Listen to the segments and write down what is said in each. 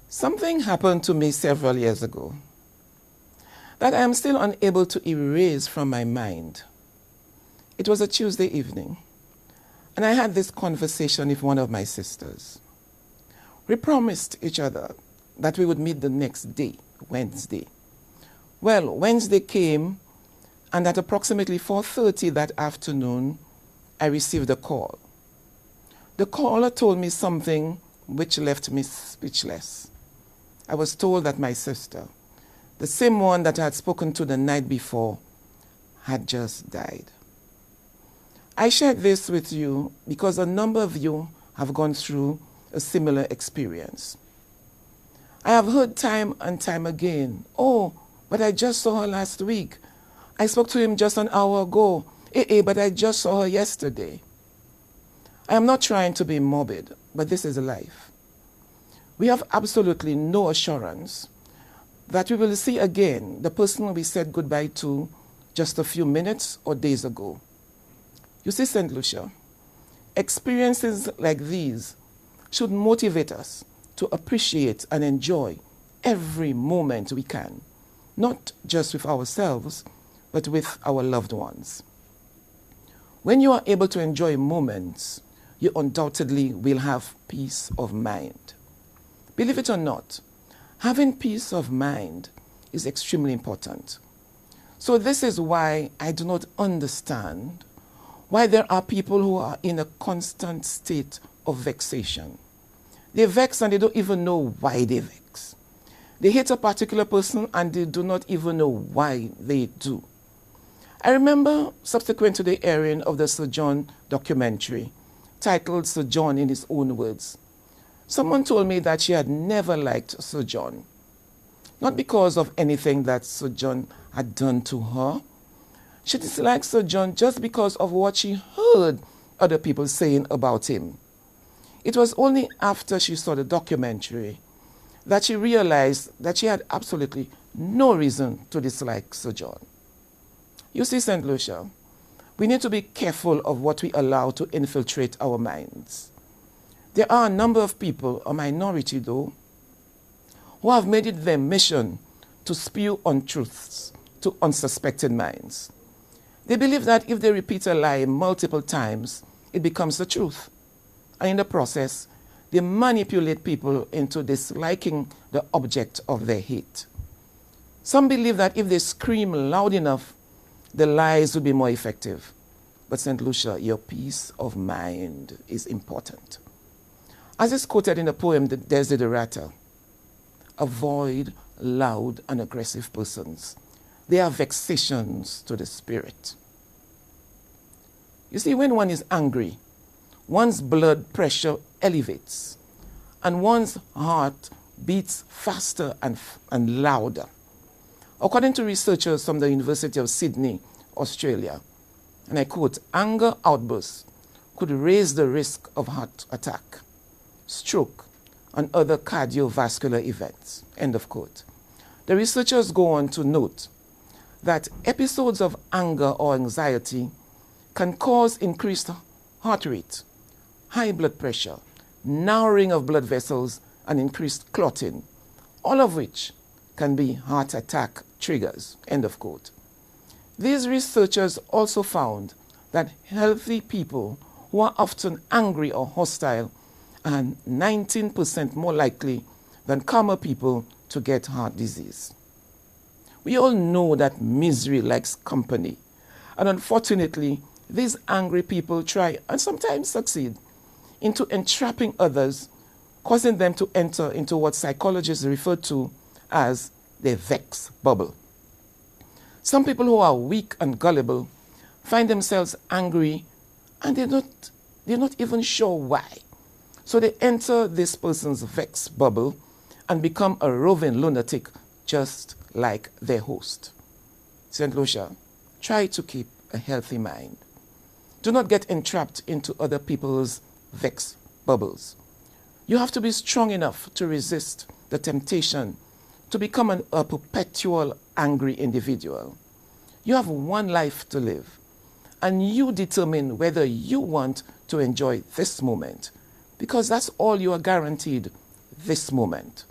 Something happened to me several years ago that I am still unable to erase from my mind. It was a Tuesday evening, and I had this conversation with one of my sisters. We promised each other that we would meet the next day, Wednesday. Well, Wednesday came, and at approximately 4:30 that afternoon, I received a call. The caller told me something which left me speechless. I was told that my sister, the same one that I had spoken to the night before, had just died. I shared this with you because a number of you have gone through a similar experience. I have heard time and time again, "Oh, but I just saw her last week. I spoke to him just an hour ago. But I just saw her yesterday." I am not trying to be morbid, but this is life. We have absolutely no assurance that we will see again the person we said goodbye to just a few minutes or days ago. You see, St. Lucia, experiences like these should motivate us to appreciate and enjoy every moment we can, not just with ourselves, but with our loved ones. When you are able to enjoy moments, you undoubtedly will have peace of mind. Believe it or not, having peace of mind is extremely important. So this is why I do not understand why there are people who are in a constant state of vexation. They vex and they don't even know why they vex. They hate a particular person and they do not even know why they do. I remember, subsequent to the airing of the Sir John documentary, titled Sir John in His Own Words, someone told me that she had never liked Sir John. Not because of anything that Sir John had done to her. She disliked Sir John just because of what she heard other people saying about him. It was only after she saw the documentary that she realized that she had absolutely no reason to dislike Sir John. You see, St. Lucia, we need to be careful of what we allow to infiltrate our minds. There are a number of people, a minority though, who have made it their mission to spew untruths to unsuspecting minds. They believe that if they repeat a lie multiple times, it becomes the truth. And in the process, they manipulate people into disliking the object of their hate. Some believe that if they scream loud enough, the lies will be more effective. But St. Lucia, your peace of mind is important. As is quoted in the poem, The Desiderata, avoid loud and aggressive persons. They are vexations to the spirit. You see, when one is angry, one's blood pressure elevates and one's heart beats faster and louder. According to researchers from the University of Sydney, Australia, and I quote, anger outbursts could raise the risk of heart attack, stroke, and other cardiovascular events, end of quote. The researchers go on to note that episodes of anger or anxiety can cause increased heart rate, high blood pressure, narrowing of blood vessels, and increased clotting, all of which can be heart attack triggers, end of quote. These researchers also found that healthy people who are often angry or hostile are 19% more likely than calmer people to get heart disease. We all know that misery likes company, and unfortunately, these angry people try, and sometimes succeed, into entrapping others, causing them to enter into what psychologists refer to as the vex bubble. Some people who are weak and gullible find themselves angry and they're not even sure why. So they enter this person's vex bubble and become a roving lunatic just like their host. St. Lucia, try to keep a healthy mind. Do not get entrapped into other people's vex bubbles. You have to be strong enough to resist the temptation to become a perpetual angry individual. You have one life to live, and you determine whether you want to enjoy this moment, because that's all you are guaranteed, this moment.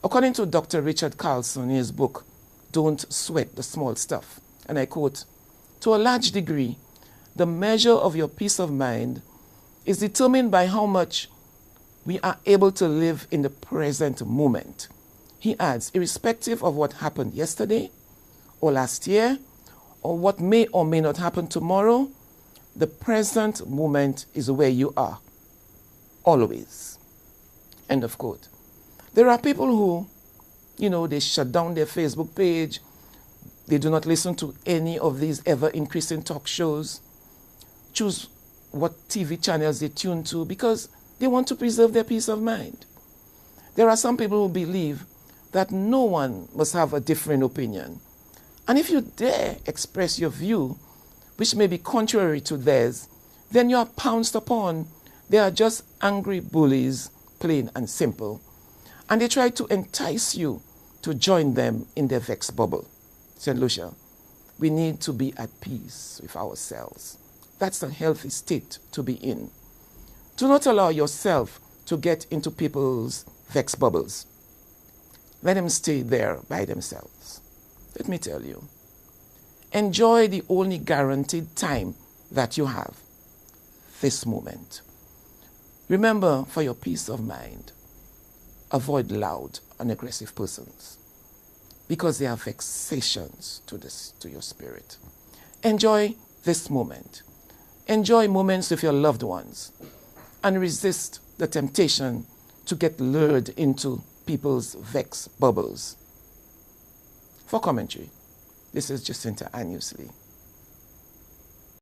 According to Dr. Richard Carlson in his book, Don't Sweat the Small Stuff, and I quote, "To a large degree, the measure of your peace of mind is determined by how much we are able to live in the present moment." He adds, irrespective of what happened yesterday or last year or what may or may not happen tomorrow, the present moment is where you are, always. End of quote. There are people who, they shut down their Facebook page. They do not listen to any of these ever-increasing talk shows. Choose what TV channels they tune to because they want to preserve their peace of mind. There are some people who believe that no one must have a different opinion. And if you dare express your view, which may be contrary to theirs, then you are pounced upon. They are just angry bullies, plain and simple. And they try to entice you to join them in their vex bubble. Said Lucia, we need to be at peace with ourselves. That's a healthy state to be in. Do not allow yourself to get into people's vex bubbles. Let them stay there by themselves. Let me tell you, enjoy the only guaranteed time that you have, this moment. Remember, for your peace of mind, avoid loud and aggressive persons because they are vexations to your spirit. Enjoy this moment. Enjoy moments with your loved ones and resist the temptation to get lured into people's vex bubbles. For commentary, this is Jacintha Annius-Lee.